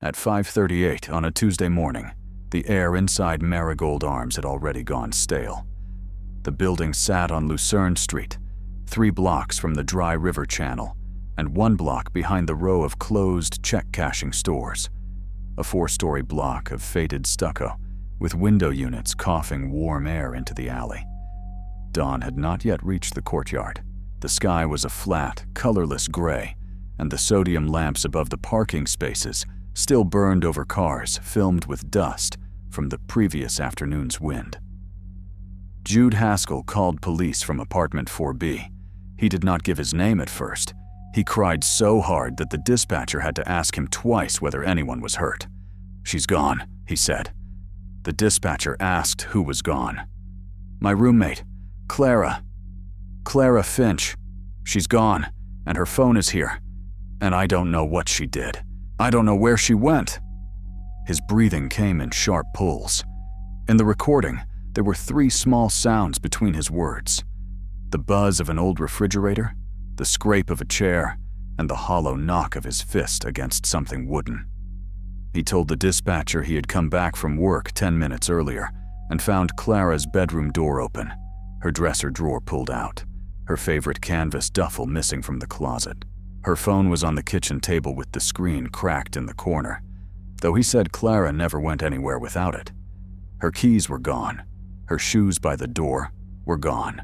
At 5:38 on a Tuesday morning, the air inside Marigold Arms had already gone stale. The building sat on Lucerne Street, 3 blocks from the dry river channel, and 1 block behind the row of closed check-cashing stores. A 4-story block of faded stucco, with window units coughing warm air into the alley. Dawn had not yet reached the courtyard. The sky was a flat, colorless gray, and the sodium lamps above the parking spaces still burned over cars filmed with dust from the previous afternoon's wind. Jude Haskell called police from apartment 4B. He did not give his name at first. He cried so hard that the dispatcher had to ask him twice whether anyone was hurt. "She's gone," he said. The dispatcher asked who was gone. "My roommate, Clara. Clara Finch. She's gone, and her phone is here. And I don't know what she did. I don't know where she went." His breathing came in sharp pulls. In the recording, there were 3 small sounds between his words: the buzz of an old refrigerator, the scrape of a chair, and the hollow knock of his fist against something wooden. He told the dispatcher he had come back from work 10 minutes earlier and found Clara's bedroom door open, her dresser drawer pulled out, her favorite canvas duffel missing from the closet. Her phone was on the kitchen table with the screen cracked in the corner, though he said Clara never went anywhere without it. Her keys were gone. Her shoes by the door were gone.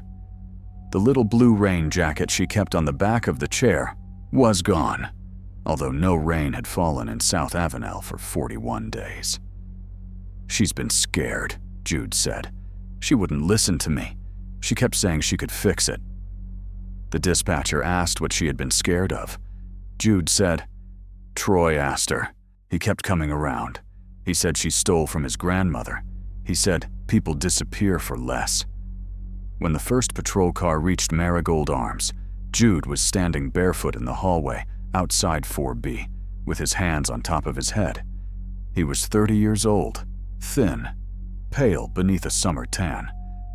The little blue rain jacket she kept on the back of the chair was gone, although no rain had fallen in South Avenel for 41 days. "She's been scared," Jude said. "She wouldn't listen to me. She kept saying she could fix it." The dispatcher asked what she had been scared of. Jude said, "Troy asked her. He kept coming around. He said she stole from his grandmother. He said people disappear for less." When the first patrol car reached Marigold Arms, Jude was standing barefoot in the hallway outside 4B, with his hands on top of his head. He was 30 years old, thin, pale beneath a summer tan,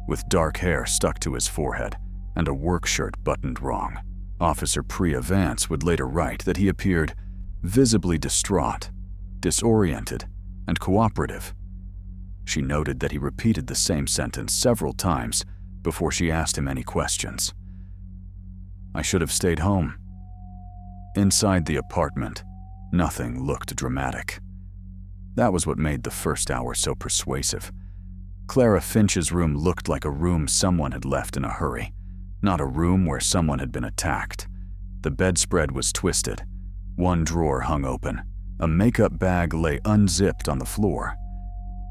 with dark hair stuck to his forehead and a work shirt buttoned wrong. Officer Priya Vance would later write that he appeared visibly distraught, disoriented, and cooperative. She noted that he repeated the same sentence several times before she asked him any questions. "I should have stayed home." Inside the apartment, nothing looked dramatic. That was what made the first hour so persuasive. Clara Finch's room looked like a room someone had left in a hurry, not a room where someone had been attacked. The bedspread was twisted. 1 drawer hung open. A makeup bag lay unzipped on the floor.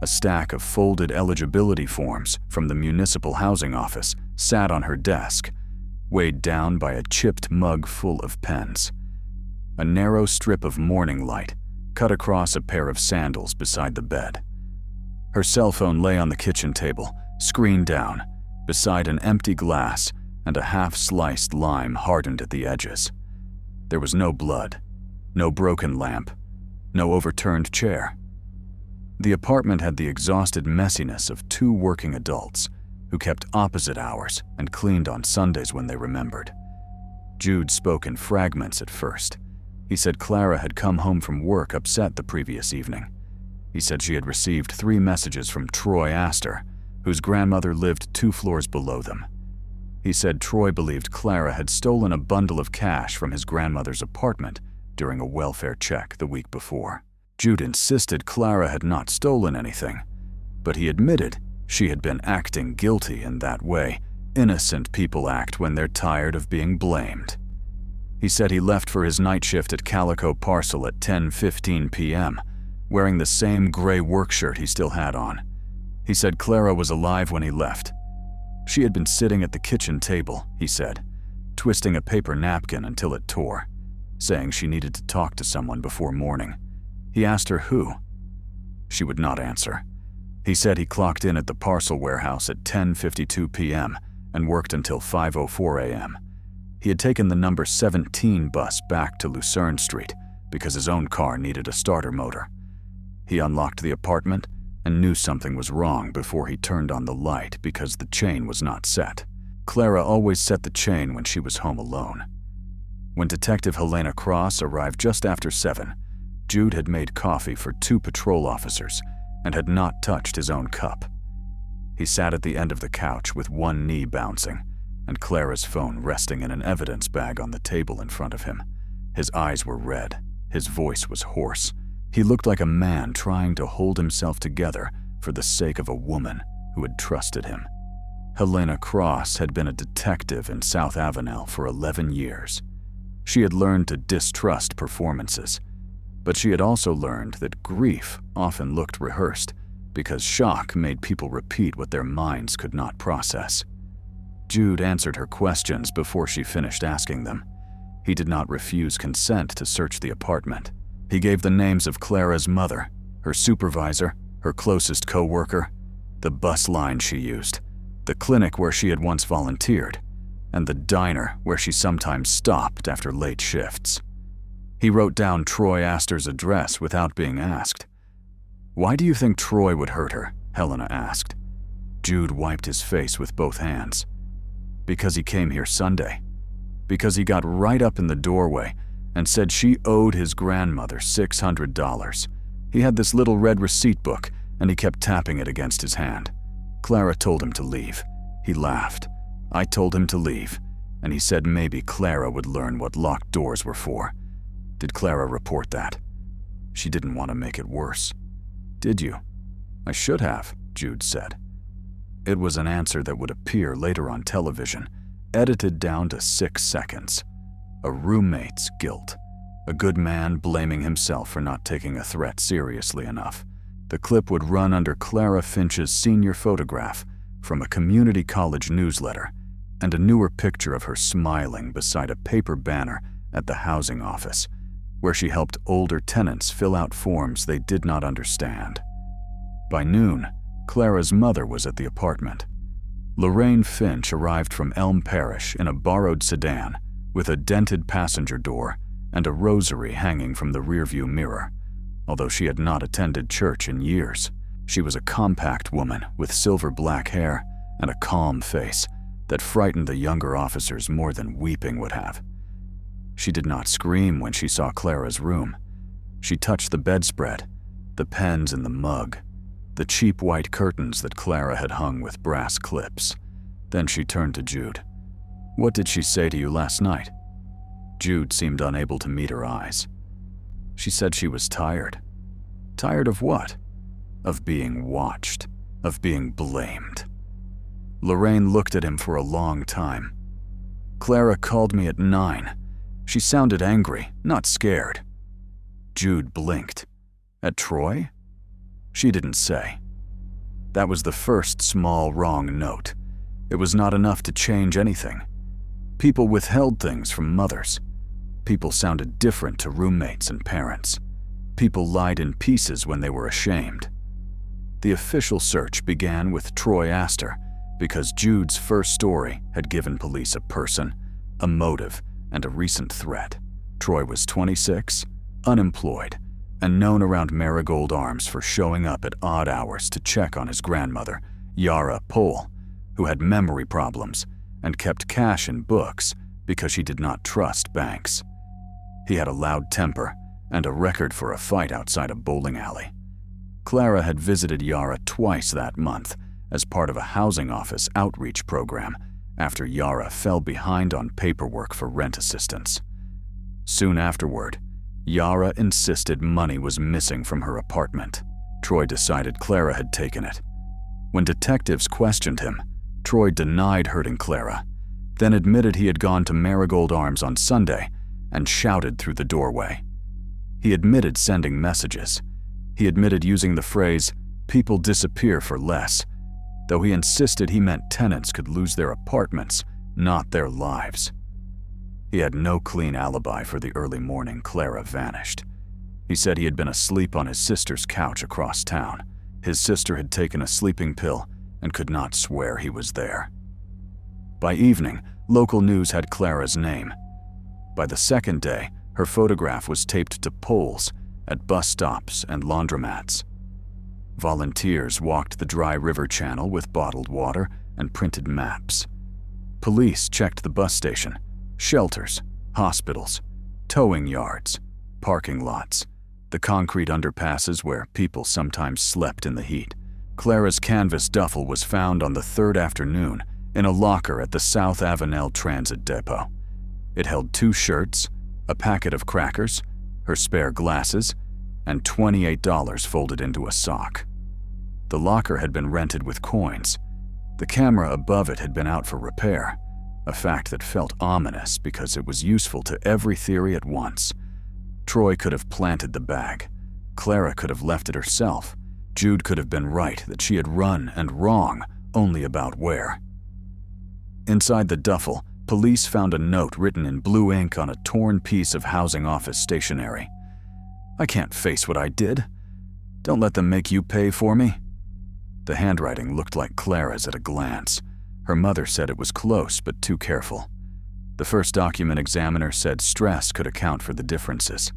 A stack of folded eligibility forms from the municipal housing office sat on her desk, weighed down by a chipped mug full of pens. A narrow strip of morning light cut across a pair of sandals beside the bed. Her cell phone lay on the kitchen table, screen down, beside an empty glass and a half-sliced lime hardened at the edges. There was no blood, no broken lamp, no overturned chair. The apartment had the exhausted messiness of 2 working adults who kept opposite hours and cleaned on Sundays when they remembered. Jude spoke in fragments at first. He said Clara had come home from work upset the previous evening. He said she had received 3 messages from Troy Astor, whose grandmother lived 2 floors below them. He said Troy believed Clara had stolen a bundle of cash from his grandmother's apartment during a welfare check the week before. Jude insisted Clara had not stolen anything, but he admitted she had been acting guilty in that way innocent people act when they're tired of being blamed. He said he left for his night shift at Calico Parcel at 10:15 p.m., wearing the same gray work shirt he still had on. He said Clara was alive when he left. She had been sitting at the kitchen table, he said, twisting a paper napkin until it tore, saying she needed to talk to someone before morning. He asked her who. She would not answer. He said he clocked in at the parcel warehouse at 10:52 p.m. and worked until 5:04 a.m. He had taken the number 17 bus back to Lucerne Street because his own car needed a starter motor. He unlocked the apartment and knew something was wrong before he turned on the light because the chain was not set. Clara always set the chain when she was home alone. When Detective Helena Cross arrived just after 7, Jude had made coffee for 2 patrol officers and had not touched his own cup. He sat at the end of the couch with one knee bouncing and Clara's phone resting in an evidence bag on the table in front of him. His eyes were red. His voice was hoarse. He looked like a man trying to hold himself together for the sake of a woman who had trusted him. Helena Cross had been a detective in South Avenel for 11 years. She had learned to distrust performances, but she had also learned that grief often looked rehearsed because shock made people repeat what their minds could not process. Jude answered her questions before she finished asking them. He did not refuse consent to search the apartment. He gave the names of Clara's mother, her supervisor, her closest co-worker, the bus line she used, the clinic where she had once volunteered, and the diner where she sometimes stopped after late shifts. He wrote down Troy Astor's address without being asked. "Why do you think Troy would hurt her?" Helena asked. Jude wiped his face with both hands. "Because he came here Sunday. Because he got right up in the doorway and said she owed his grandmother $600. He had this little red receipt book and he kept tapping it against his hand. Clara told him to leave. He laughed. I told him to leave, and he said maybe Clara would learn what locked doors were for. Did Clara report that? She didn't want to make it worse. Did you? I should have, Jude said. It was an answer that would appear later on television, edited down to 6 seconds. A roommate's guilt. A good man blaming himself for not taking a threat seriously enough. The clip would run under Clara Finch's senior photograph from a community college newsletter and a newer picture of her smiling beside a paper banner at the housing office, where she helped older tenants fill out forms they did not understand. By noon, Clara's mother was at the apartment. Lorraine Finch arrived from Elm Parish in a borrowed sedan with a dented passenger door and a rosary hanging from the rearview mirror. Although she had not attended church in years, she was a compact woman with silver-black hair and a calm face that frightened the younger officers more than weeping would have. She did not scream when she saw Clara's room. She touched the bedspread, the pens in the mug, the cheap white curtains that Clara had hung with brass clips. Then she turned to Jude. "What did she say to you last night?" Jude seemed unable to meet her eyes. She said she was tired. Tired of what? Of being watched, of being blamed. Lorraine looked at him for a long time. "Clara called me at 9. She sounded angry, not scared." Jude blinked. "At Troy?" She didn't say. That was the first small wrong note. It was not enough to change anything. People withheld things from mothers. People sounded different to roommates and parents. People lied in pieces when they were ashamed. The official search began with Troy Astor because Jude's first story had given police a person, a motive, and a recent threat. Troy was 26, unemployed, and known around Marigold Arms for showing up at odd hours to check on his grandmother, Yara Pohl, who had memory problems and kept cash in books because she did not trust banks. He had a loud temper and a record for a fight outside a bowling alley. Clara had visited Yara twice that month as part of a housing office outreach program after Yara fell behind on paperwork for rent assistance. Soon afterward, Yara insisted money was missing from her apartment. Troy decided Clara had taken it. When detectives questioned him, Troy denied hurting Clara, then admitted he had gone to Marigold Arms on Sunday and shouted through the doorway. He admitted sending messages. He admitted using the phrase, "people disappear for less," though he insisted he meant tenants could lose their apartments, not their lives. He had no clean alibi for the early morning Clara vanished. He said he had been asleep on his sister's couch across town. His sister had taken a sleeping pill and could not swear he was there. By evening, local news had Clara's name. By the second day, her photograph was taped to poles at bus stops and laundromats. Volunteers walked the dry river channel with bottled water and printed maps. Police checked the bus station, shelters, hospitals, towing yards, parking lots, the concrete underpasses where people sometimes slept in the heat. Clara's canvas duffel was found on the third afternoon in a locker at the South Avenel Transit Depot. It held 2 shirts, a packet of crackers, her spare glasses, and $28 folded into a sock. The locker had been rented with coins. The camera above it had been out for repair, a fact that felt ominous because it was useful to every theory at once. Troy could have planted the bag. Clara could have left it herself. Jude could have been right that she had run and wrong only about where. Inside the duffel, police found a note written in blue ink on a torn piece of housing office stationery. "I can't face what I did. Don't let them make you pay for me." The handwriting looked like Clara's at a glance. Her mother said it was close but too careful. The first document examiner said stress could account for the differences.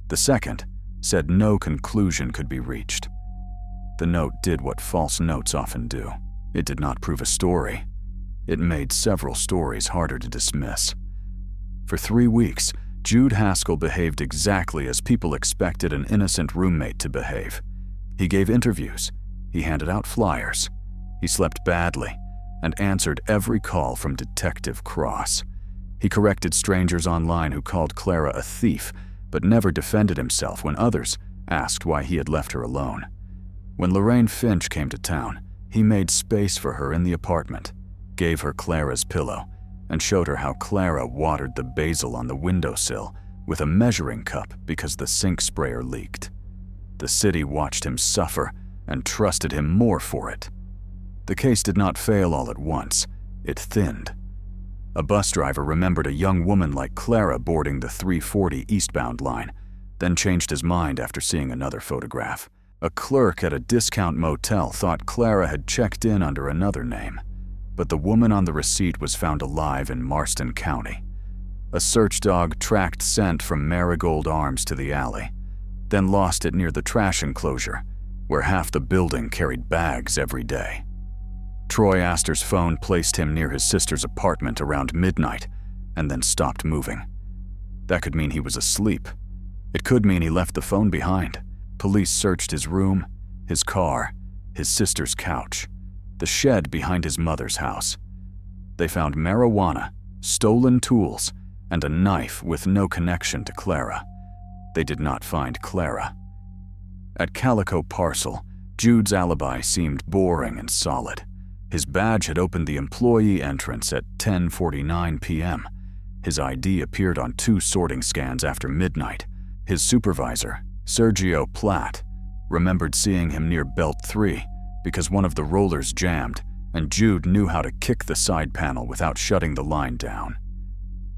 The second said no conclusion could be reached. The note did what false notes often do. It did not prove a story. It made several stories harder to dismiss. For 3 weeks, Jude Haskell behaved exactly as people expected an innocent roommate to behave. He gave interviews. He handed out flyers. He slept badly and answered every call from Detective Cross. He corrected strangers online who called Clara a thief, but never defended himself when others asked why he had left her alone. When Lorraine Finch came to town, he made space for her in the apartment, gave her Clara's pillow, and showed her how Clara watered the basil on the windowsill with a measuring cup because the sink sprayer leaked. The city watched him suffer and trusted him more for it. The case did not fail all at once. It thinned. A bus driver remembered a young woman like Clara boarding the 340 eastbound line, then changed his mind after seeing another photograph. A clerk at a discount motel thought Clara had checked in under another name, but the woman on the receipt was found alive in Marston County. A search dog tracked scent from Marigold Arms to the alley, then lost it near the trash enclosure, where half the building carried bags every day. Troy Astor's phone placed him near his sister's apartment around midnight and then stopped moving. That could mean he was asleep. It could mean he left the phone behind. Police searched his room, his car, his sister's couch, the shed behind his mother's house. They found marijuana, stolen tools, and a knife with no connection to Clara. They did not find Clara. At Calico Parcel, Jude's alibi seemed boring and solid. His badge had opened the employee entrance at 10:49 p.m. His ID appeared on 2 sorting scans after midnight. His supervisor, Sergio Platt, remembered seeing him near Belt 3 because one of the rollers jammed, and Jude knew how to kick the side panel without shutting the line down.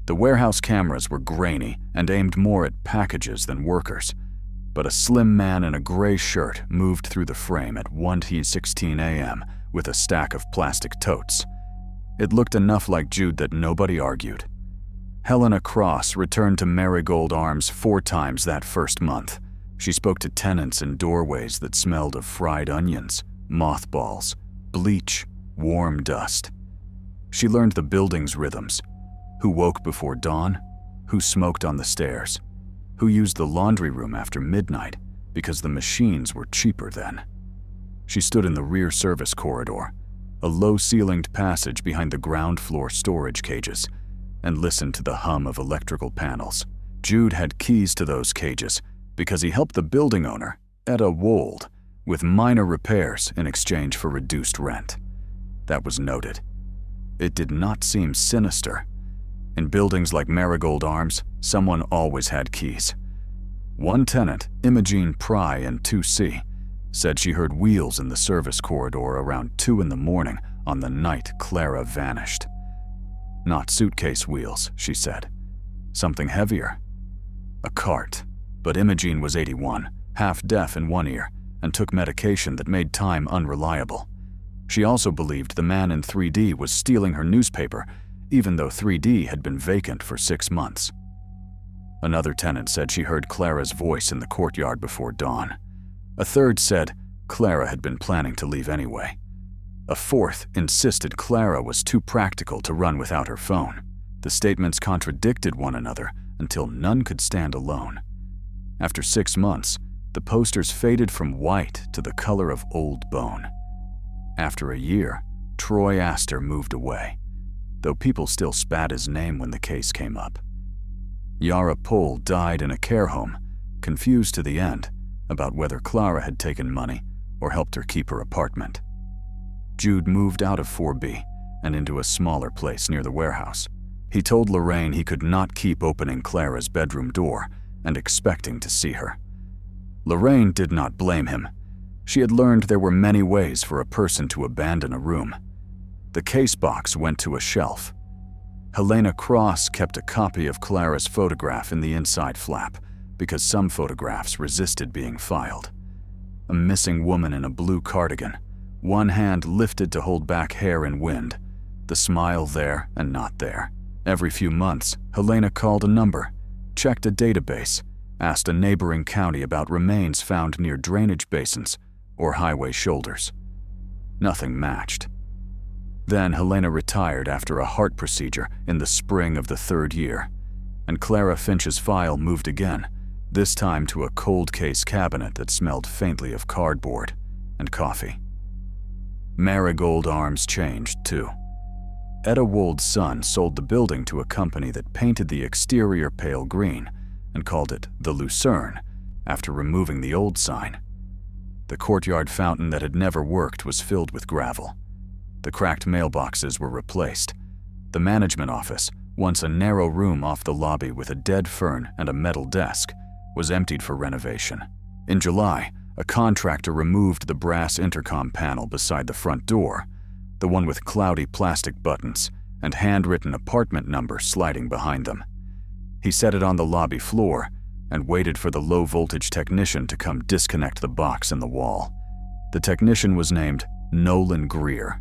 The warehouse cameras were grainy and aimed more at packages than workers, but a slim man in a gray shirt moved through the frame at 1:16 a.m. with a stack of plastic totes. It looked enough like Jude that nobody argued. Helena Cross returned to Marigold Arms 4 times that first month. She spoke to tenants in doorways that smelled of fried onions, mothballs, bleach, warm dust. She learned the building's rhythms: who woke before dawn, who smoked on the stairs, who used the laundry room after midnight because the machines were cheaper then. She stood in the rear service corridor, a low-ceilinged passage behind the ground floor storage cages, and listened to the hum of electrical panels. Jude had keys to those cages because he helped the building owner, Etta Wold, with minor repairs in exchange for reduced rent. That was noted. It did not seem sinister. In buildings like Marigold Arms, someone always had keys. One tenant, Imogene Pry in 2C, said she heard wheels in the service corridor around 2 in the morning on the night Clara vanished. Not suitcase wheels, she said. Something heavier. A cart. But Imogene was 81, half deaf in one ear, and took medication that made time unreliable. She also believed the man in 3D was stealing her newspaper, even though 3D had been vacant for 6 months. Another tenant said she heard Clara's voice in the courtyard before dawn. A third said Clara had been planning to leave anyway. A fourth insisted Clara was too practical to run without her phone. The statements contradicted one another until none could stand alone. After 6 months, the posters faded from white to the color of old bone. After a year, Troy Astor moved away, though people still spat his name when the case came up. Yara Pohl died in a care home, confused to the end about whether Clara had taken money or helped her keep her apartment. Jude moved out of 4B and into a smaller place near the warehouse. He told Lorraine he could not keep opening Clara's bedroom door and expecting to see her. Lorraine did not blame him. She had learned there were many ways for a person to abandon a room. The case box went to a shelf. Helena Cross kept a copy of Clara's photograph in the inside flap because some photographs resisted being filed. A missing woman in a blue cardigan, one hand lifted to hold back hair in wind, the smile there and not there. Every few months, Helena called a number, checked a database, asked a neighboring county about remains found near drainage basins or highway shoulders. Nothing matched. Then Helena retired after a heart procedure in the spring of the 3rd year, and Clara Finch's file moved again, this time to a cold case cabinet that smelled faintly of cardboard and coffee. Marigold Arms changed, too. Etta Wold's son sold the building to a company that painted the exterior pale green and called it the Lucerne after removing the old sign. The courtyard fountain that had never worked was filled with gravel. The cracked mailboxes were replaced. The management office, once a narrow room off the lobby with a dead fern and a metal desk, was emptied for renovation. In July, a contractor removed the brass intercom panel beside the front door, the one with cloudy plastic buttons and handwritten apartment numbers sliding behind them. He set it on the lobby floor and waited for the low-voltage technician to come disconnect the box in the wall. The technician was named Nolan Greer.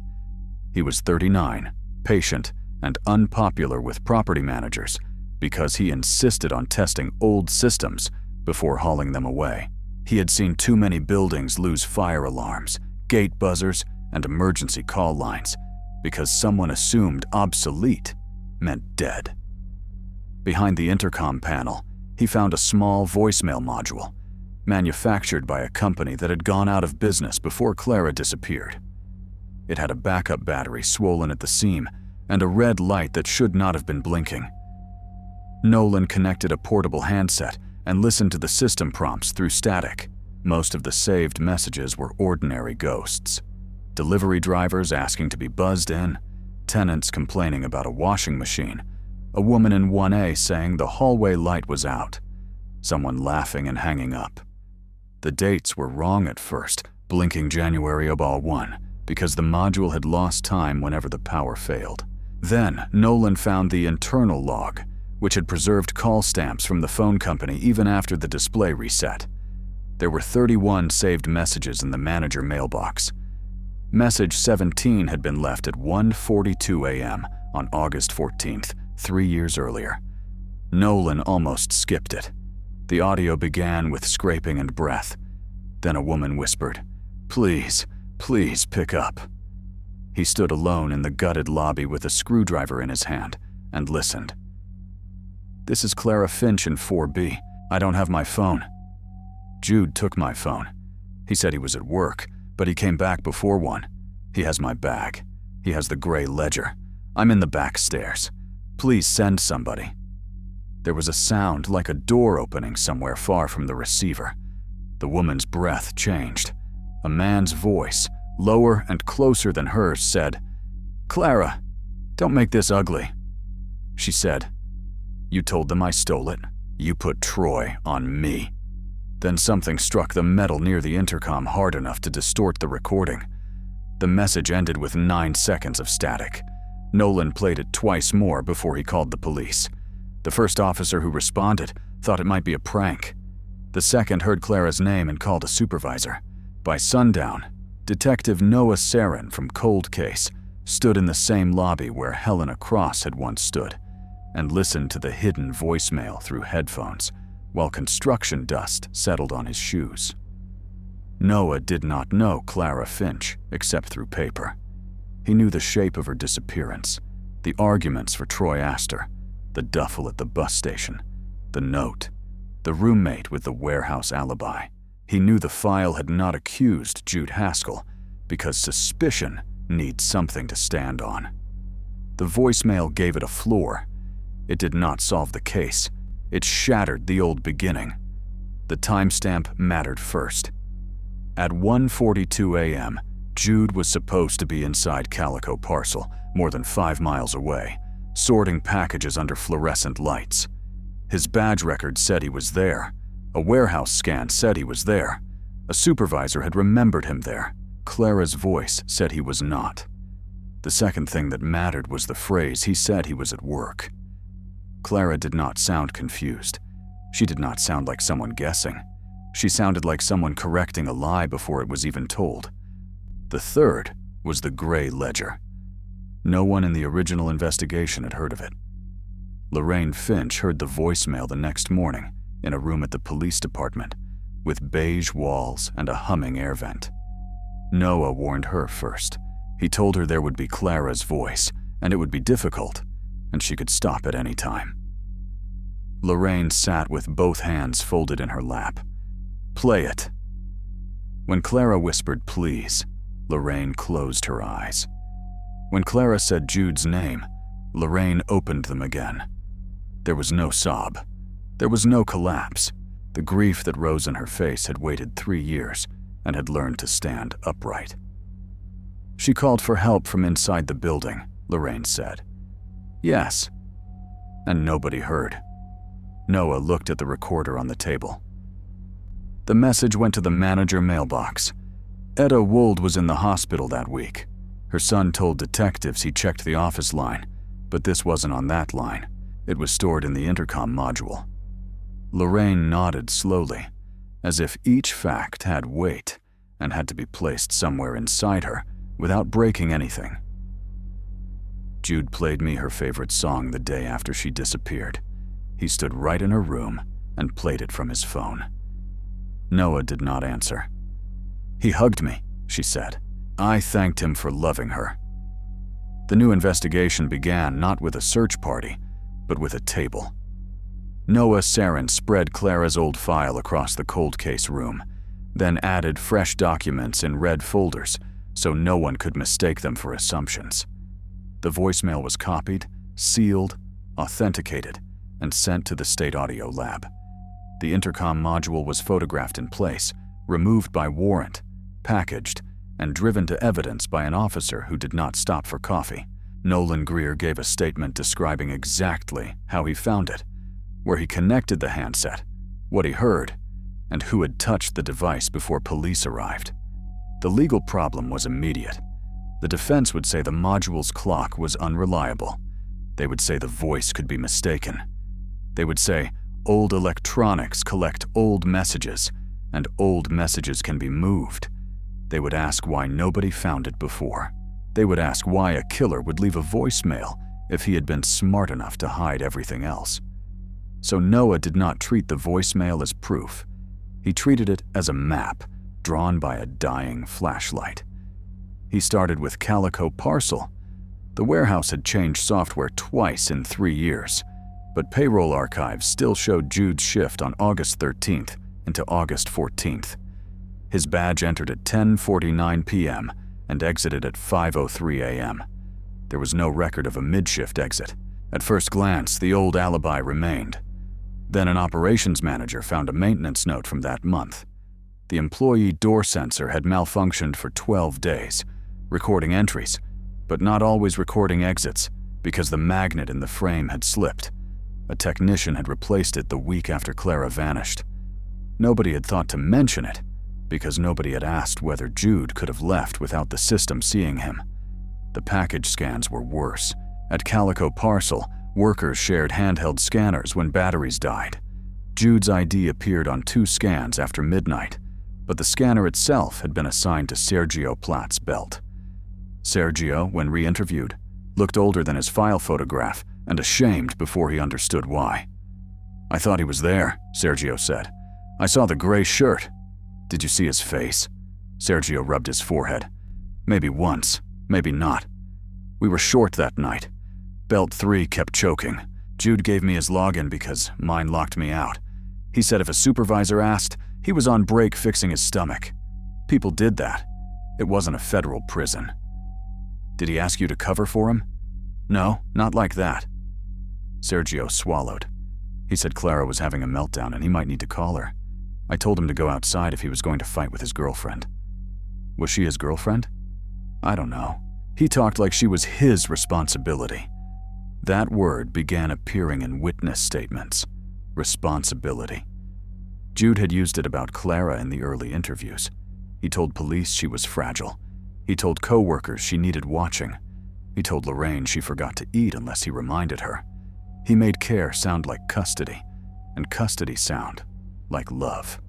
He was 39, patient, and unpopular with property managers because he insisted on testing old systems before hauling them away. He had seen too many buildings lose fire alarms, gate buzzers, and emergency call lines because someone assumed obsolete meant dead. Behind the intercom panel, he found a small voicemail module, manufactured by a company that had gone out of business before Clara disappeared. It had a backup battery swollen at the seam and a red light that should not have been blinking. Nolan connected a portable handset and listened to the system prompts through static. Most of the saved messages were ordinary ghosts. Delivery drivers asking to be buzzed in, tenants complaining about a washing machine, a woman in 1A saying the hallway light was out, someone laughing and hanging up. The dates were wrong at first, blinking January 01, because the module had lost time whenever the power failed. Then, Nolan found the internal log, which had preserved call stamps from the phone company even after the display reset. There were 31 saved messages in the manager mailbox. Message 17 had been left at 1:42 a.m. on August 14th, 3 years earlier. Nolan almost skipped it. The audio began with scraping and breath. Then a woman whispered, "Please, please pick up." He stood alone in the gutted lobby with a screwdriver in his hand and listened. "This is Clara Finch in 4B. I don't have my phone." Jude took my phone. He said he was at work, but he came back before 1. He has my bag. He has the gray ledger. I'm in the back stairs. Please send somebody. There was a sound like a door opening somewhere far from the receiver. The woman's breath changed. A man's voice, lower and closer than hers, said, "Clara, don't make this ugly." She said, "You told them I stole it. You put Troy on me." Then something struck the metal near the intercom hard enough to distort the recording. The message ended with 9 seconds of static. Nolan played it twice more before he called the police. The first officer who responded thought it might be a prank. The second heard Clara's name and called a supervisor. By sundown, Detective Noah Sarin from Cold Case stood in the same lobby where Helena Cross had once stood and listened to the hidden voicemail through headphones while construction dust settled on his shoes. Noah did not know Clara Finch except through paper. He knew the shape of her disappearance, the arguments for Troy Astor, the duffel at the bus station, the note, the roommate with the warehouse alibi. He knew the file had not accused Jude Haskell because suspicion needs something to stand on. The voicemail gave it a floor. It did not solve the case. It shattered the old beginning. The timestamp mattered first. At 1:42 a.m., Jude was supposed to be inside Calico Parcel, more than 5 miles away, sorting packages under fluorescent lights. His badge record said he was there. A warehouse scan said he was there. A supervisor had remembered him there. Clara's voice said he was not. The second thing that mattered was the phrase he said he was at work. Clara did not sound confused. She did not sound like someone guessing. She sounded like someone correcting a lie before it was even told. The third was the gray ledger. No one in the original investigation had heard of it. Lorraine Finch heard the voicemail the next morning in a room at the police department with beige walls and a humming air vent. Noah warned her first. He told her there would be Clara's voice, and it would be difficult, and she could stop at any time. Lorraine sat with both hands folded in her lap. "Play it." When Clara whispered please, Lorraine closed her eyes. When Clara said Jude's name, Lorraine opened them again. There was no sob. There was no collapse. The grief that rose in her face had waited 3 years and had learned to stand upright. "She called for help from inside the building," Lorraine said. "Yes." And nobody heard. Noah looked at the recorder on the table. The message went to the manager mailbox. Etta Wold was in the hospital that week. Her son told detectives he checked the office line, but this wasn't on that line. It was stored in the intercom module. Lorraine nodded slowly, as if each fact had weight and had to be placed somewhere inside her without breaking anything. Jude played me her favorite song the day after she disappeared. He stood right in her room and played it from his phone. Noah did not answer. "He hugged me," she said. I thanked him for loving her. The new investigation began not with a search party, but with a table. Noah Sarin spread Clara's old file across the cold case room, then added fresh documents in red folders so no one could mistake them for assumptions. The voicemail was copied, sealed, authenticated, and sent to the State Audio Lab. The intercom module was photographed in place, removed by warrant, packaged, and driven to evidence by an officer who did not stop for coffee. Nolan Greer gave a statement describing exactly how he found it, where he connected the handset, what he heard, and who had touched the device before police arrived. The legal problem was immediate. The defense would say the module's clock was unreliable. They would say the voice could be mistaken. They would say old electronics collect old messages, and old messages can be moved. They would ask why nobody found it before. They would ask why a killer would leave a voicemail if he had been smart enough to hide everything else. So Noah did not treat the voicemail as proof. He treated it as a map drawn by a dying flashlight. He started with Calico Parcel. The warehouse had changed software twice in 3 years, but payroll archives still showed Jude's shift on August 13th into August 14th. His badge entered at 10:49 p.m. and exited at 5:03 a.m. There was no record of a mid-shift exit. At first glance, the old alibi remained. Then an operations manager found a maintenance note from that month. The employee door sensor had malfunctioned for 12 days, recording entries, but not always recording exits because the magnet in the frame had slipped. A technician had replaced it the week after Clara vanished. Nobody had thought to mention it because nobody had asked whether Jude could have left without the system seeing him. The package scans were worse. At Calico Parcel, workers shared handheld scanners when batteries died. Jude's ID appeared on 2 scans after midnight, but the scanner itself had been assigned to Sergio Platt's belt. Sergio, when re-interviewed, looked older than his file photograph and ashamed before he understood why. "I thought he was there," Sergio said. "I saw the gray shirt." "Did you see his face?" Sergio rubbed his forehead. "Maybe once, maybe not. We were short that night. Belt 3 kept choking. Jude gave me his login because mine locked me out. He said if a supervisor asked, he was on break fixing his stomach. People did that. It wasn't a federal prison. Did he ask you to cover for him? No, not like that. Sergio swallowed. He said Clara was having a meltdown and he might need to call her. I told him to go outside if he was going to fight with his girlfriend. Was she his girlfriend? I don't know. He talked like she was his responsibility. That word began appearing in witness statements. Responsibility. Jude had used it about Clara in the early interviews. He told police she was fragile. He told co-workers she needed watching. He told Lorraine she forgot to eat unless he reminded her. He made care sound like custody, and custody sound like love.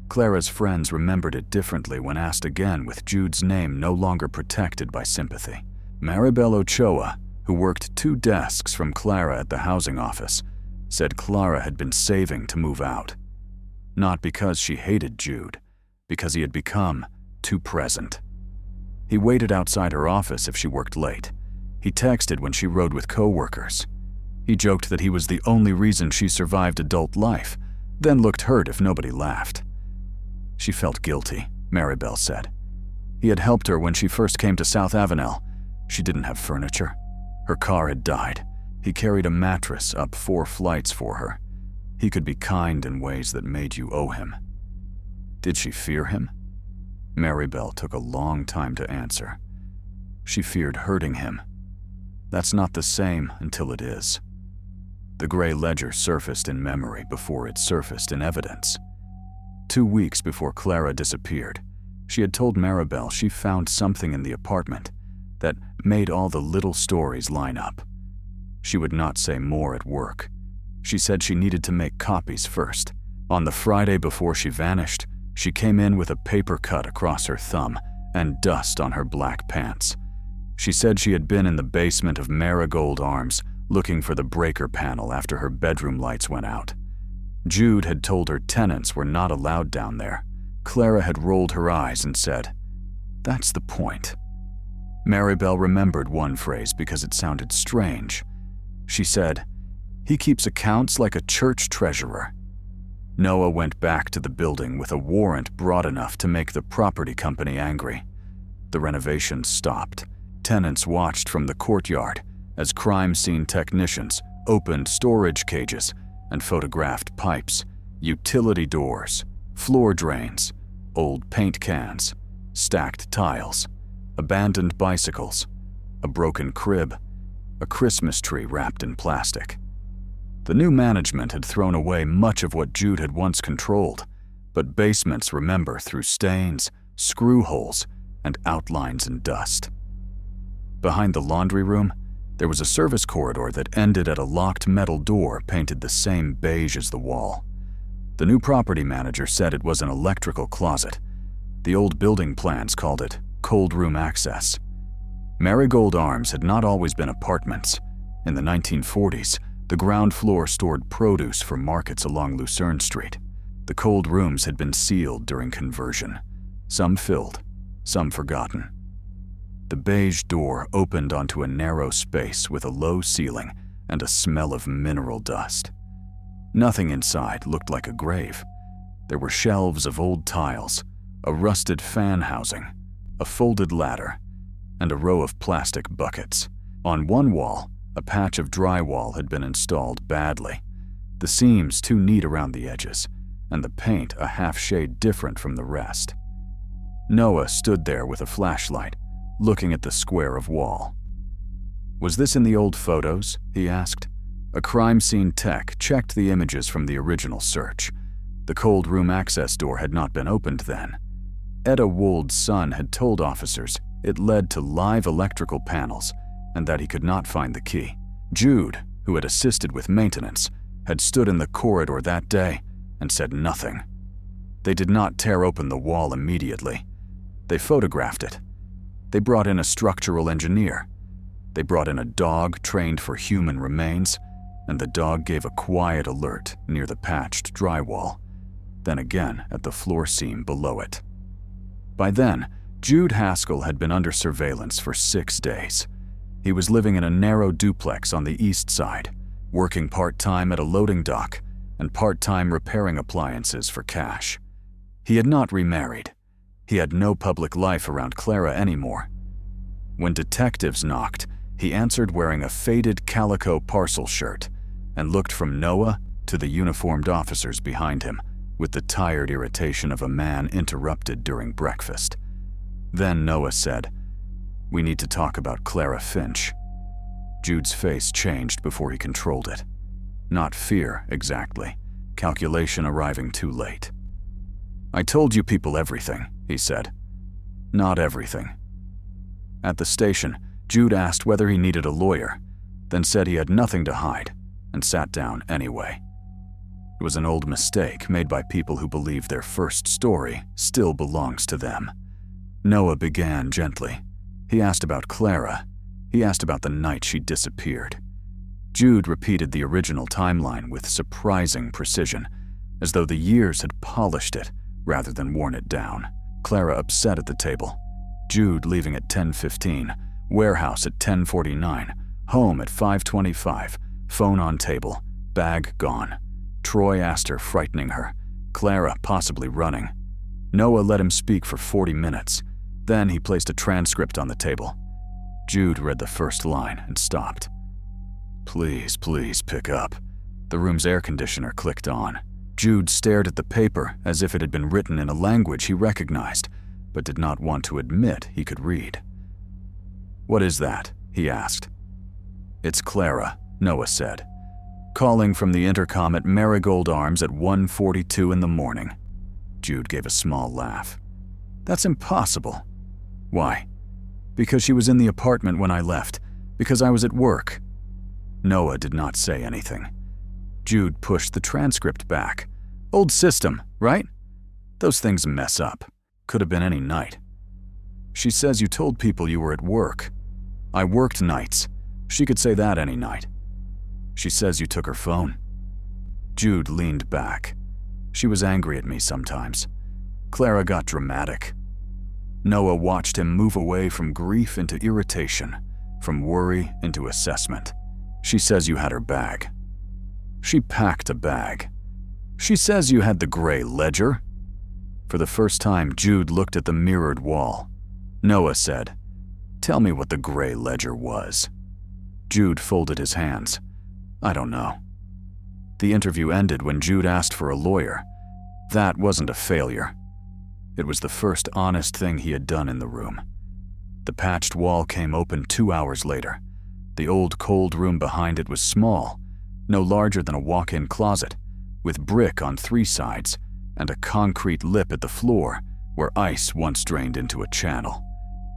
Clara's friends remembered it differently when asked again with Jude's name no longer protected by sympathy. Maribel Ochoa, who worked 2 desks from Clara at the housing office, said Clara had been saving to move out. Not because she hated Jude, because he had become too present. He waited outside her office if she worked late. He texted when she rode with co-workers. He joked that he was the only reason she survived adult life, then looked hurt if nobody laughed. She felt guilty, Maribel said. He had helped her when she first came to South Avenel. She didn't have furniture. Her car had died. He carried a mattress up 4 flights for her. He could be kind in ways that made you owe him. Did she fear him? Maribel took a long time to answer. She feared hurting him. That's not the same until it is. The gray ledger surfaced in memory before it surfaced in evidence. 2 weeks before Clara disappeared, she had told Maribel she found something in the apartment that made all the little stories line up. She would not say more at work. She said she needed to make copies first. On the Friday before she vanished, she came in with a paper cut across her thumb and dust on her black pants. She said she had been in the basement of Marigold Arms looking for the breaker panel after her bedroom lights went out. Jude had told her tenants were not allowed down there. Clara had rolled her eyes and said, "That's the point." Maribel remembered one phrase because it sounded strange. She said, "He keeps accounts like a church treasurer." Noah went back to the building with a warrant broad enough to make the property company angry. The renovations stopped. Tenants watched from the courtyard as crime scene technicians opened storage cages and photographed pipes, utility doors, floor drains, old paint cans, stacked tiles, abandoned bicycles, a broken crib, a Christmas tree wrapped in plastic. The new management had thrown away much of what Jude had once controlled, but basements remember through stains, screw holes, and outlines and dust. Behind the laundry room, there was a service corridor that ended at a locked metal door painted the same beige as the wall. The new property manager said it was an electrical closet. The old building plans called it cold room access. Marigold Arms had not always been apartments. In the 1940s, the ground floor stored produce for markets along Lucerne Street. The cold rooms had been sealed during conversion, some filled, some forgotten. The beige door opened onto a narrow space with a low ceiling and a smell of mineral dust. Nothing inside looked like a grave. There were shelves of old tiles, a rusted fan housing, a folded ladder, and a row of plastic buckets. On one wall, a patch of drywall had been installed badly, the seams too neat around the edges, and the paint a half shade different from the rest. Noah stood there with a flashlight, looking at the square of wall. "Was this in the old photos?" he asked. A crime scene tech checked the images from the original search. The cold room access door had not been opened then. Etta Wold's son had told officers it led to live electrical panels and that he could not find the key. Jude, who had assisted with maintenance, had stood in the corridor that day and said nothing. They did not tear open the wall immediately. They photographed it. They brought in a structural engineer. They brought in a dog trained for human remains, and the dog gave a quiet alert near the patched drywall, then again at the floor seam below it. By then, Jude Haskell had been under surveillance for 6 days. He was living in a narrow duplex on the east side, working part-time at a loading dock, and part-time repairing appliances for cash. He had not remarried. He had no public life around Clara anymore. When detectives knocked, he answered wearing a faded calico parcel shirt and looked from Noah to the uniformed officers behind him with the tired irritation of a man interrupted during breakfast. Then Noah said, "We need to talk about Clara Finch." Jude's face changed before he controlled it. Not fear, exactly. Calculation arriving too late. "I told you people everything," he said. "Not everything." At the station, Jude asked whether he needed a lawyer, then said he had nothing to hide, and sat down anyway. It was an old mistake made by people who believe their first story still belongs to them. Noah began gently. He asked about Clara. He asked about the night she disappeared. Jude repeated the original timeline with surprising precision, as though the years had polished it rather than worn it down. Clara upset at the table. Jude leaving at 10:15, warehouse at 10:49, home at 5:25, phone on table, bag gone. Troy asked her, frightening her. Clara possibly running. Noah let him speak for 40 minutes. Then he placed a transcript on the table. Jude read the first line and stopped. "Please, please pick up." The room's air conditioner clicked on. Jude stared at the paper as if it had been written in a language he recognized, but did not want to admit he could read. "What is that?" he asked. "It's Clara," Noah said. "Calling from the intercom at Marigold Arms at 1:42 in the morning." Jude gave a small laugh. "That's impossible." "Why?" "Because she was in the apartment when I left. Because I was at work." Noah did not say anything. Jude pushed the transcript back. "Old system, right? Those things mess up. Could have been any night." "She says you told people you were at work." "I worked nights. She could say that any night." "She says you took her phone." Jude leaned back. "She was angry at me sometimes. Clara got dramatic." Noah watched him move away from grief into irritation, from worry into assessment. "She says you had her bag." "She packed a bag." "She says you had the gray ledger." For the first time, Jude looked at the mirrored wall. Noah said, "Tell me what the gray ledger was." Jude folded his hands. "I don't know." The interview ended when Jude asked for a lawyer. That wasn't a failure. It was the first honest thing he had done in the room. The patched wall came open 2 hours later. The old cold room behind it was small, no larger than a walk-in closet, with brick on 3 sides and a concrete lip at the floor where ice once drained into a channel.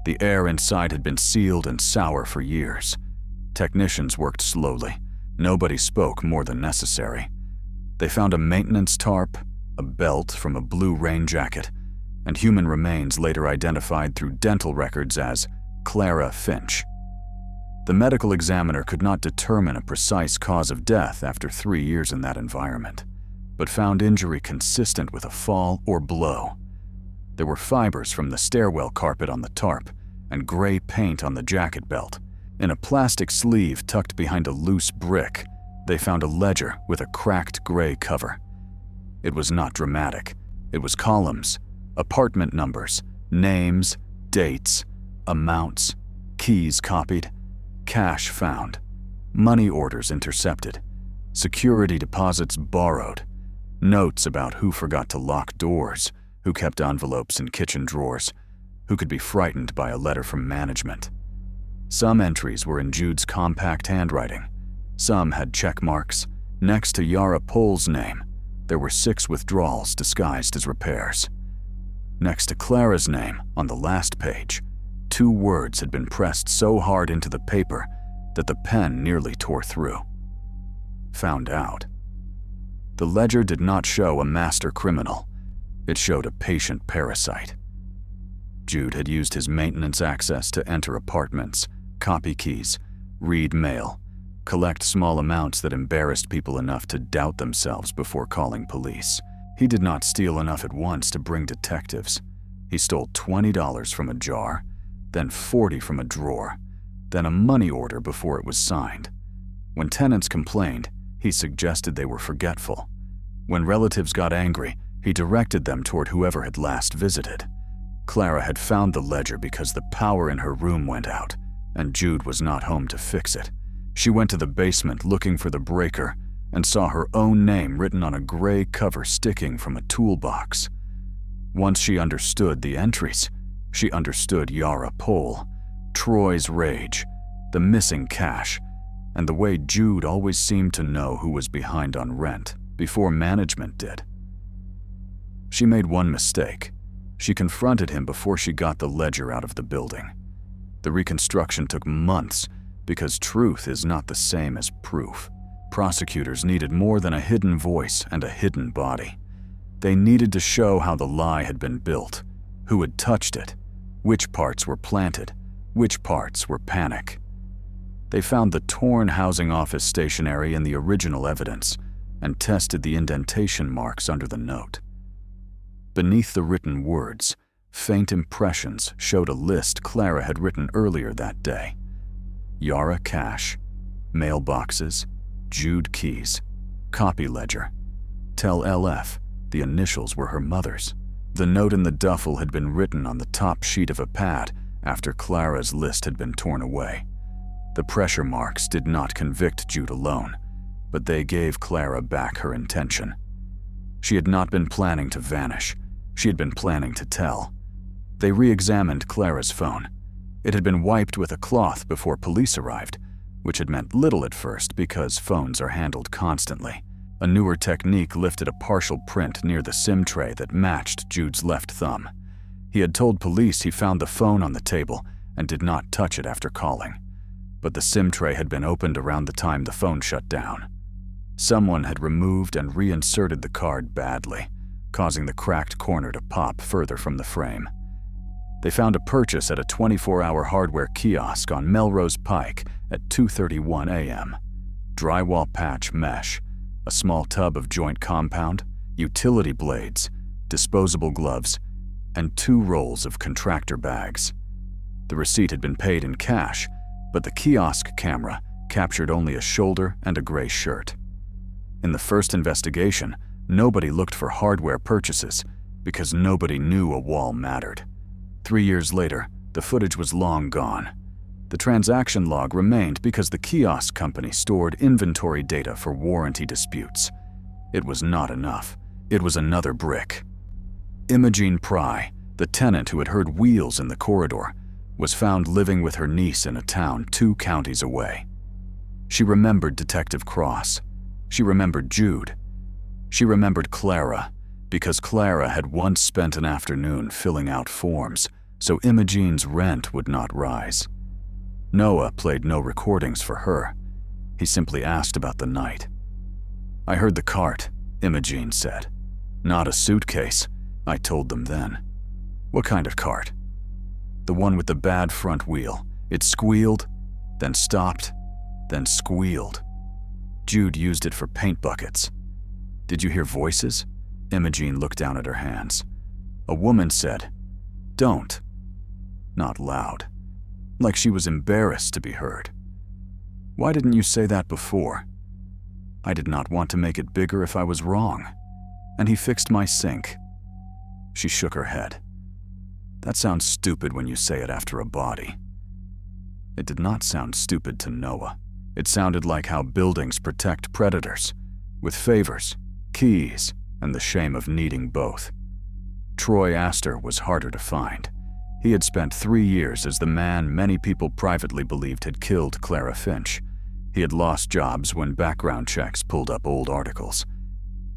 The air inside had been sealed and sour for years. Technicians worked slowly. Nobody spoke more than necessary. They found a maintenance tarp, a belt from a blue rain jacket, and human remains later identified through dental records as Clara Finch. The medical examiner could not determine a precise cause of death after 3 years in that environment, but found injury consistent with a fall or blow. There were fibers from the stairwell carpet on the tarp and gray paint on the jacket belt. In a plastic sleeve tucked behind a loose brick, they found a ledger with a cracked gray cover. It was not dramatic. It was columns, apartment numbers, names, dates, amounts, keys copied, cash found, money orders intercepted, security deposits borrowed, notes about who forgot to lock doors, who kept envelopes in kitchen drawers, who could be frightened by a letter from management. Some entries were in Jude's compact handwriting. Some had check marks. Next to Yara Pohl's name, there were 6 withdrawals disguised as repairs. Next to Clara's name, on the last page, 2 words had been pressed so hard into the paper that the pen nearly tore through. Found out. The ledger did not show a master criminal. It showed a patient parasite. Jude had used his maintenance access to enter apartments, copy keys, read mail, collect small amounts that embarrassed people enough to doubt themselves before calling police. He did not steal enough at once to bring detectives. He stole $20 from a jar, then $40 from a drawer, then a money order before it was signed. When tenants complained, he suggested they were forgetful. When relatives got angry, he directed them toward whoever had last visited. Clara had found the ledger because the power in her room went out, and Jude was not home to fix it. She went to the basement looking for the breaker and saw her own name written on a gray cover sticking from a toolbox. Once she understood the entries, she understood Yara Pole, Troy's rage, the missing cash, and the way Jude always seemed to know who was behind on rent before management did. She made one mistake. She confronted him before she got the ledger out of the building. The reconstruction took months because truth is not the same as proof. Prosecutors needed more than a hidden voice and a hidden body. They needed to show how the lie had been built, who had touched it, which parts were planted, which parts were panic. They found the torn housing office stationery in the original evidence and tested the indentation marks under the note. Beneath the written words, faint impressions showed a list Clara had written earlier that day. Yara cash, mailboxes, Jude keys, copy ledger. Tell LF, the initials were her mother's. The note in the duffel had been written on the top sheet of a pad after Clara's list had been torn away. The pressure marks did not convict Jude alone, but they gave Clara back her intention. She had not been planning to vanish. She had been planning to tell. They re-examined Clara's phone. It had been wiped with a cloth before police arrived, which had meant little at first because phones are handled constantly. A newer technique lifted a partial print near the SIM tray that matched Jude's left thumb. He had told police he found the phone on the table and did not touch it after calling. But the SIM tray had been opened around the time the phone shut down. Someone had removed and reinserted the card badly, causing the cracked corner to pop further from the frame. They found a purchase at a 24-hour hardware kiosk on Melrose Pike at 2:31 a.m. Drywall patch mesh, a small tub of joint compound, utility blades, disposable gloves, and 2 rolls of contractor bags. The receipt had been paid in cash, but the kiosk camera captured only a shoulder and a gray shirt. In the first investigation, nobody looked for hardware purchases because nobody knew a wall mattered. 3 years later, the footage was long gone. The transaction log remained because the kiosk company stored inventory data for warranty disputes. It was not enough. It was another brick. Imogene Pry, the tenant who had heard wheels in the corridor, was found living with her niece in a town 2 counties away. She remembered Detective Cross. She remembered Jude. She remembered Clara, because Clara had once spent an afternoon filling out forms so Imogene's rent would not rise. Noah played no recordings for her. He simply asked about the night. "I heard the cart," Imogene said. "Not a suitcase," I told them then. "What kind of cart?" "The one with the bad front wheel. It squealed, then stopped, then squealed. Jude used it for paint buckets." "Did you hear voices?" Imogene looked down at her hands. "A woman said, 'Don't.' Not loud. Like she was embarrassed to be heard." "Why didn't you say that before?" "I did not want to make it bigger if I was wrong. And he fixed my sink." She shook her head. "That sounds stupid when you say it after a body." It did not sound stupid to Noah. It sounded like how buildings protect predators, with favors, keys, and the shame of needing both. Troy Astor was harder to find. He had spent 3 years as the man many people privately believed had killed Clara Finch. He had lost jobs when background checks pulled up old articles.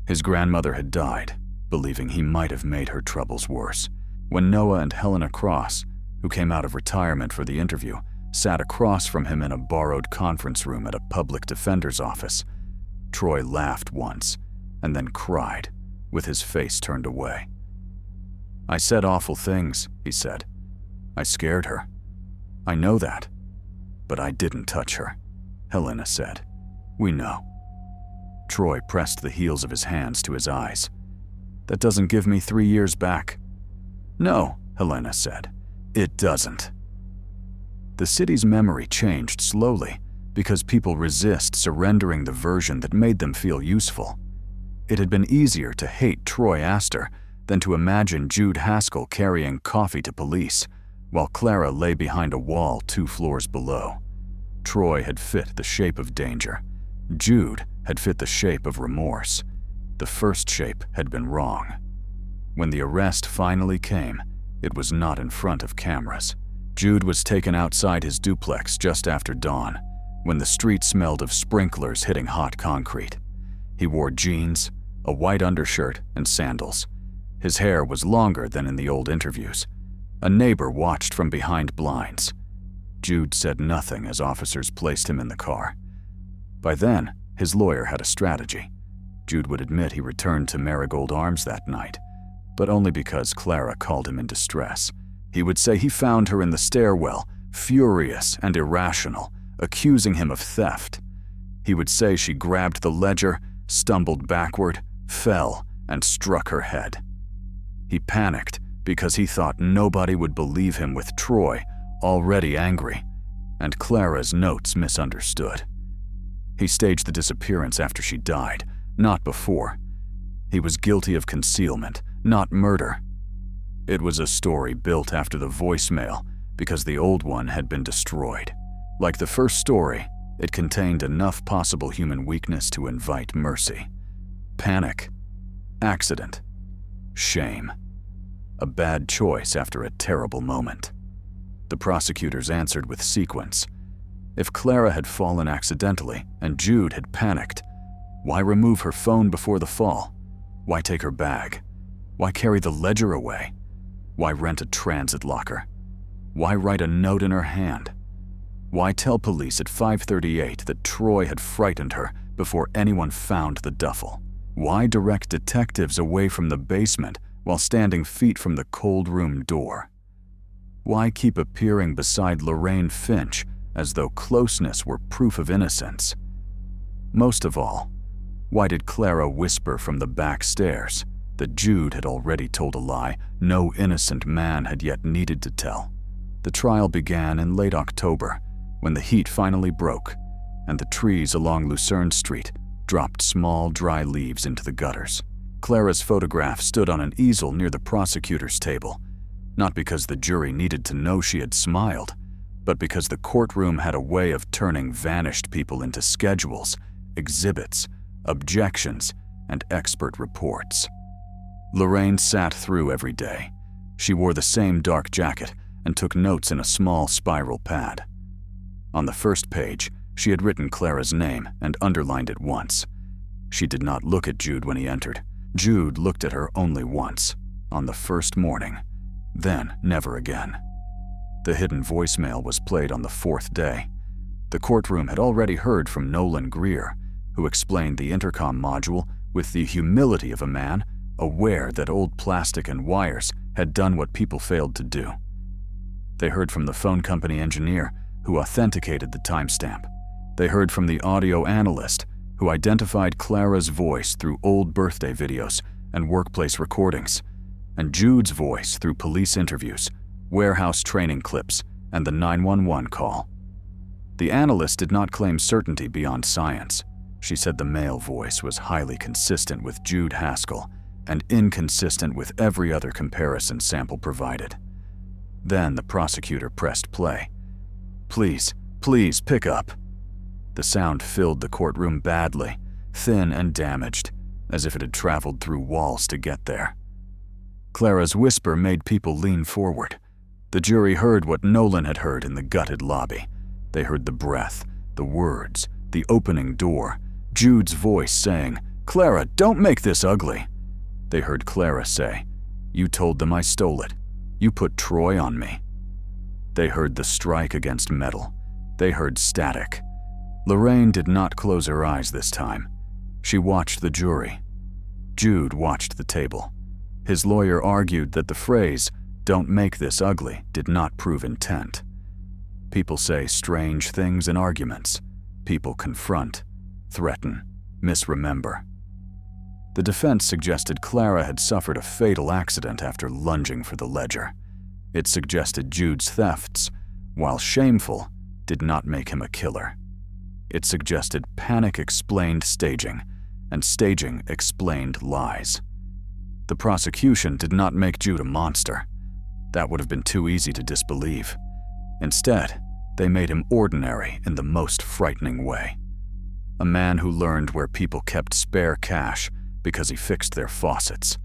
His grandmother had died, believing he might have made her troubles worse. When Noah and Helena Cross, who came out of retirement for the interview, sat across from him in a borrowed conference room at a public defender's office, Troy laughed once and then cried, with his face turned away. "I said awful things," he said. "I scared her. I know that. But I didn't touch her," Helena said. "We know." Troy pressed the heels of his hands to his eyes. "That doesn't give me 3 years back." "No," Helena said. "It doesn't." The city's memory changed slowly because people resist surrendering the version that made them feel useful. It had been easier to hate Troy Astor than to imagine Jude Haskell carrying coffee to police, while Clara lay behind a wall 2 floors below. Troy had fit the shape of danger. Jude had fit the shape of remorse. The first shape had been wrong. When the arrest finally came, it was not in front of cameras. Jude was taken outside his duplex just after dawn, when the street smelled of sprinklers hitting hot concrete. He wore jeans, a white undershirt, and sandals. His hair was longer than in the old interviews. A neighbor watched from behind blinds. Jude said nothing as officers placed him in the car. By then, his lawyer had a strategy. Jude would admit he returned to Marigold Arms that night, but only because Clara called him in distress. He would say he found her in the stairwell, furious and irrational, accusing him of theft. He would say she grabbed the ledger, stumbled backward, fell, and struck her head. He panicked because he thought nobody would believe him with Troy already angry, and Clara's notes misunderstood. He staged the disappearance after she died, not before. He was guilty of concealment, not murder. It was a story built after the voicemail because the old one had been destroyed. Like the first story, it contained enough possible human weakness to invite mercy. Panic, accident, shame. A bad choice after a terrible moment. The prosecutors answered with sequence. If Clara had fallen accidentally and Jude had panicked, why remove her phone before the fall? Why take her bag? Why carry the ledger away? Why rent a transit locker? Why write a note in her hand? Why tell police at 5:38 that Troy had frightened her before anyone found the duffel? Why direct detectives away from the basement while standing feet from the cold room door? Why keep appearing beside Lorraine Finch as though closeness were proof of innocence? Most of all, why did Clara whisper from the back stairs that Jude had already told a lie no innocent man had yet needed to tell? The trial began in late October, when the heat finally broke, and the trees along Lucerne Street dropped small, dry leaves into the gutters. Clara's photograph stood on an easel near the prosecutor's table, not because the jury needed to know she had smiled, but because the courtroom had a way of turning vanished people into schedules, exhibits, objections, and expert reports. Lorraine sat through every day. She wore the same dark jacket and took notes in a small spiral pad. On the first page, she had written Clara's name and underlined it once. She did not look at Jude when he entered. Jude looked at her only once, on the first morning, then never again. The hidden voicemail was played on the 4th day. The courtroom had already heard from Nolan Greer, who explained the intercom module with the humility of a man aware that old plastic and wires had done what people failed to do. They heard from the phone company engineer who authenticated the timestamp. They heard from the audio analyst who identified Clara's voice through old birthday videos and workplace recordings, and Jude's voice through police interviews, warehouse training clips, and the 911 call. The analyst did not claim certainty beyond science. She said the male voice was highly consistent with Jude Haskell and inconsistent with every other comparison sample provided. Then the prosecutor pressed play. "Please, please pick up." The sound filled the courtroom badly, thin and damaged, as if it had traveled through walls to get there. Clara's whisper made people lean forward. The jury heard what Nolan had heard in the gutted lobby. They heard the breath, the words, the opening door, Jude's voice saying, "Clara, don't make this ugly." They heard Clara say, "You told them I stole it. You put Troy on me." They heard the strike against metal. They heard static. Lorraine did not close her eyes this time. She watched the jury. Jude watched the table. His lawyer argued that the phrase, "Don't make this ugly," did not prove intent. People say strange things in arguments. People confront, threaten, misremember. The defense suggested Clara had suffered a fatal accident after lunging for the ledger. It suggested Jude's thefts, while shameful, did not make him a killer. It suggested panic-explained staging, and staging explained lies. The prosecution did not make Jude a monster. That would have been too easy to disbelieve. Instead, they made him ordinary in the most frightening way. A man who learned where people kept spare cash because he fixed their faucets.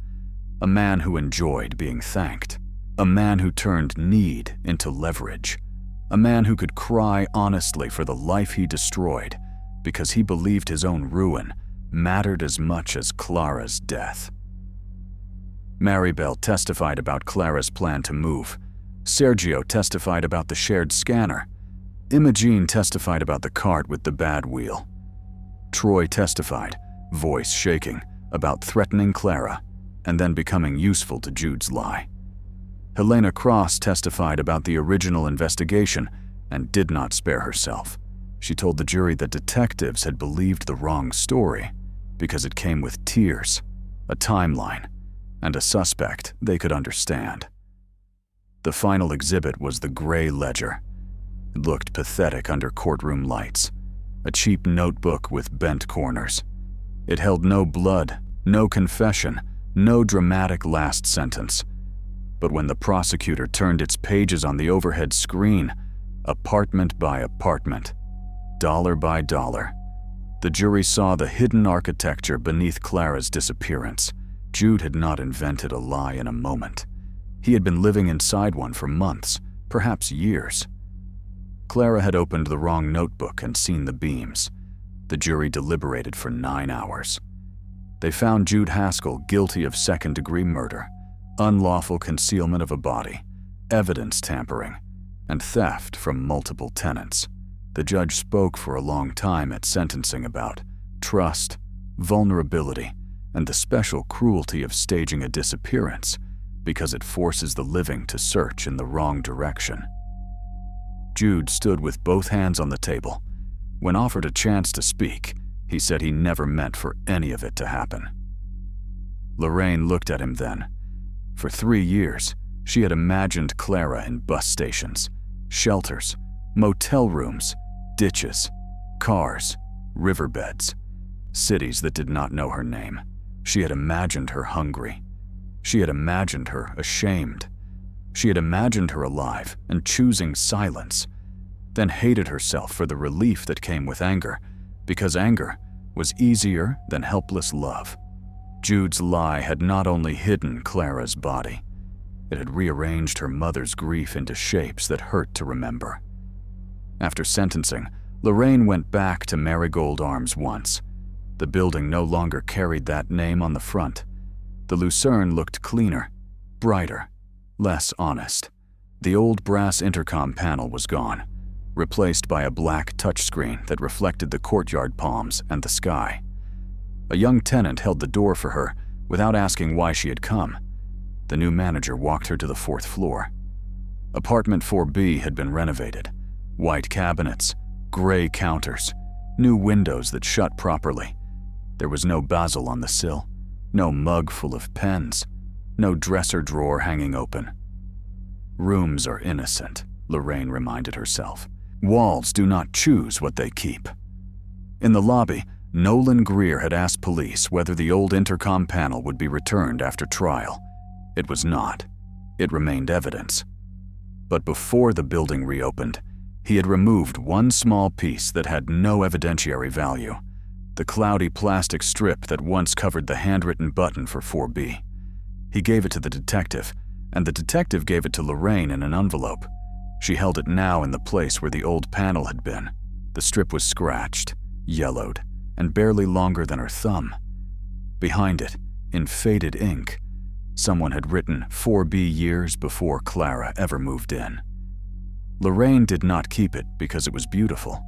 A man who enjoyed being thanked. A man who turned need into leverage. A man who could cry honestly for the life he destroyed because he believed his own ruin mattered as much as Clara's death. Maribel testified about Clara's plan to move. Sergio testified about the shared scanner. Imogene testified about the cart with the bad wheel. Troy testified, voice shaking, about threatening Clara and then becoming useful to Jude's lie. Helena Cross testified about the original investigation and did not spare herself. She told the jury that detectives had believed the wrong story because it came with tears, a timeline, and a suspect they could understand. The final exhibit was the gray ledger. It looked pathetic under courtroom lights, a cheap notebook with bent corners. It held no blood, no confession, no dramatic last sentence. But when the prosecutor turned its pages on the overhead screen, apartment by apartment, dollar by dollar, the jury saw the hidden architecture beneath Clara's disappearance. Jude had not invented a lie in a moment. He had been living inside one for months, perhaps years. Clara had opened the wrong notebook and seen the beams. The jury deliberated for 9 hours. They found Jude Haskell guilty of second-degree murder, unlawful concealment of a body, evidence tampering, and theft from multiple tenants. The judge spoke for a long time at sentencing about trust, vulnerability, and the special cruelty of staging a disappearance because it forces the living to search in the wrong direction. Jude stood with both hands on the table. When offered a chance to speak, he said he never meant for any of it to happen. Lorraine looked at him then. For 3 years, she had imagined Clara in bus stations, shelters, motel rooms, ditches, cars, riverbeds, cities that did not know her name. She had imagined her hungry. She had imagined her ashamed. She had imagined her alive and choosing silence, then hated herself for the relief that came with anger, because anger was easier than helpless love. Jude's lie had not only hidden Clara's body, it had rearranged her mother's grief into shapes that hurt to remember. After sentencing, Lorraine went back to Marigold Arms once. The building no longer carried that name on the front. The Lucerne looked cleaner, brighter, less honest. The old brass intercom panel was gone, replaced by a black touchscreen that reflected the courtyard palms and the sky. A young tenant held the door for her without asking why she had come. The new manager walked her to the 4th floor. Apartment 4B had been renovated. White cabinets, gray counters, new windows that shut properly. There was no basil on the sill, no mug full of pens, no dresser drawer hanging open. Rooms are innocent, Lorraine reminded herself. Walls do not choose what they keep. In the lobby, Nolan Greer had asked police whether the old intercom panel would be returned after trial. It was not. It remained evidence. But before the building reopened, he had removed one small piece that had no evidentiary value, the cloudy plastic strip that once covered the handwritten button for 4B. He gave it to the detective, and the detective gave it to Lorraine in an envelope. She held it now in the place where the old panel had been. The strip was scratched, yellowed, and barely longer than her thumb. Behind it, in faded ink, someone had written 4B years before Clara ever moved in. Lorraine did not keep it because it was beautiful.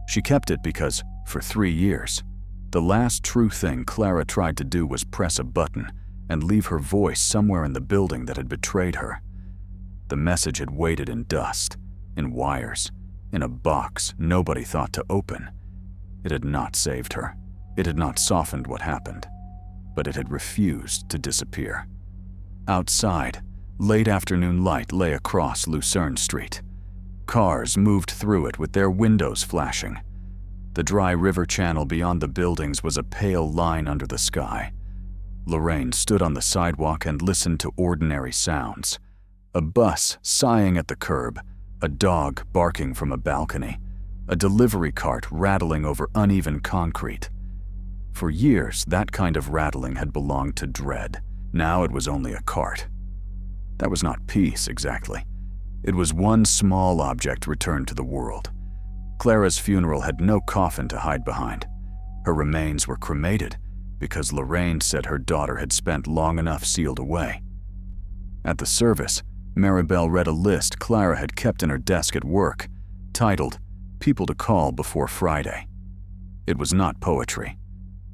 She kept it because, for 3 years, the last true thing Clara tried to do was press a button and leave her voice somewhere in the building that had betrayed her. The message had waited in dust, in wires, in a box nobody thought to open. It had not saved her. It had not softened what happened. But it had refused to disappear. Outside, late afternoon light lay across Lucerne Street. Cars moved through it with their windows flashing. The dry river channel beyond the buildings was a pale line under the sky. Lorraine stood on the sidewalk and listened to ordinary sounds. A bus sighing at the curb, a dog barking from a balcony, a delivery cart rattling over uneven concrete. For years, that kind of rattling had belonged to dread. Now it was only a cart. That was not peace, exactly. It was one small object returned to the world. Clara's funeral had no coffin to hide behind. Her remains were cremated because Lorraine said her daughter had spent long enough sealed away. At the service, Maribel read a list Clara had kept in her desk at work, titled, "People to Call Before Friday." It was not poetry.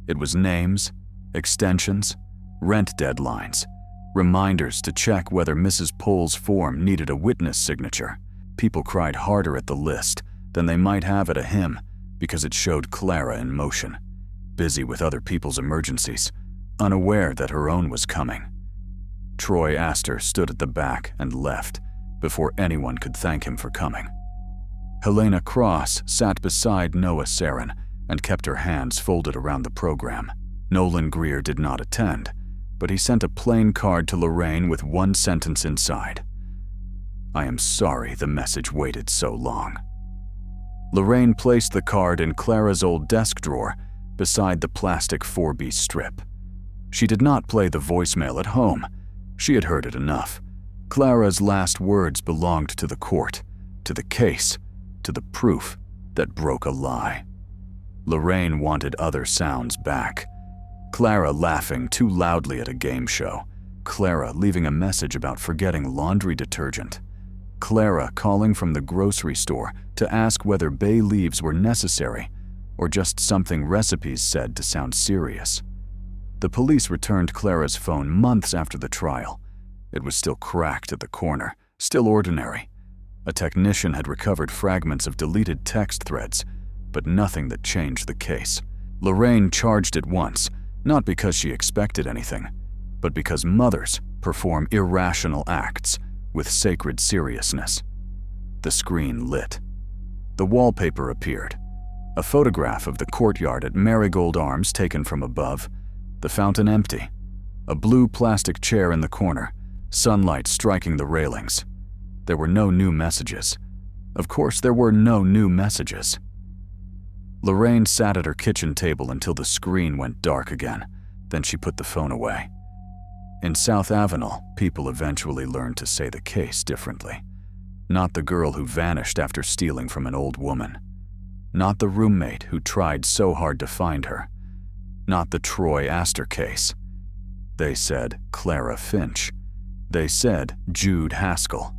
It was names, extensions, rent deadlines, reminders to check whether Mrs. Pohl's form needed a witness signature. People cried harder at the list than they might have at a hymn because it showed Clara in motion, busy with other people's emergencies, unaware that her own was coming. Troy Astor stood at the back and left before anyone could thank him for coming. Helena Cross sat beside Noah Sarin and kept her hands folded around the program. Nolan Greer did not attend, but he sent a plain card to Lorraine with one sentence inside. "I am sorry the message waited so long." Lorraine placed the card in Clara's old desk drawer beside the plastic 4B strip. She did not play the voicemail at home. She had heard it enough. Clara's last words belonged to the court, to the case, to the proof that broke a lie. Lorraine wanted other sounds back. Clara laughing too loudly at a game show. Clara leaving a message about forgetting laundry detergent. Clara calling from the grocery store to ask whether bay leaves were necessary or just something recipes said to sound serious. The police returned Clara's phone months after the trial. It was still cracked at the corner, still ordinary. A technician had recovered fragments of deleted text threads, but nothing that changed the case. Lorraine charged it once, not because she expected anything, but because mothers perform irrational acts with sacred seriousness. The screen lit. The wallpaper appeared. A photograph of the courtyard at Marigold Arms taken from above, the fountain empty, a blue plastic chair in the corner, sunlight striking the railings. There were no new messages. Of course, there were no new messages. Lorraine sat at her kitchen table until the screen went dark again. Then she put the phone away. In South Avenel, people eventually learned to say the case differently. Not the girl who vanished after stealing from an old woman. Not the roommate who tried so hard to find her. Not the Troy Astor case. They said Clara Finch. They said Jude Haskell.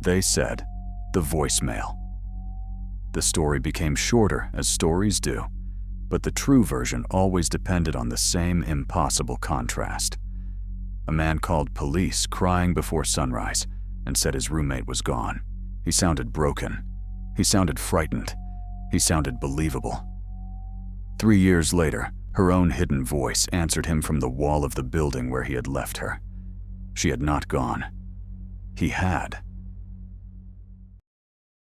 They said the voicemail. The story became shorter, as stories do, but the true version always depended on the same impossible contrast. A man called police crying before sunrise and said his roommate was gone. He sounded broken. He sounded frightened. He sounded believable. 3 years later, her own hidden voice answered him from the wall of the building where he had left her. She had not gone. He had.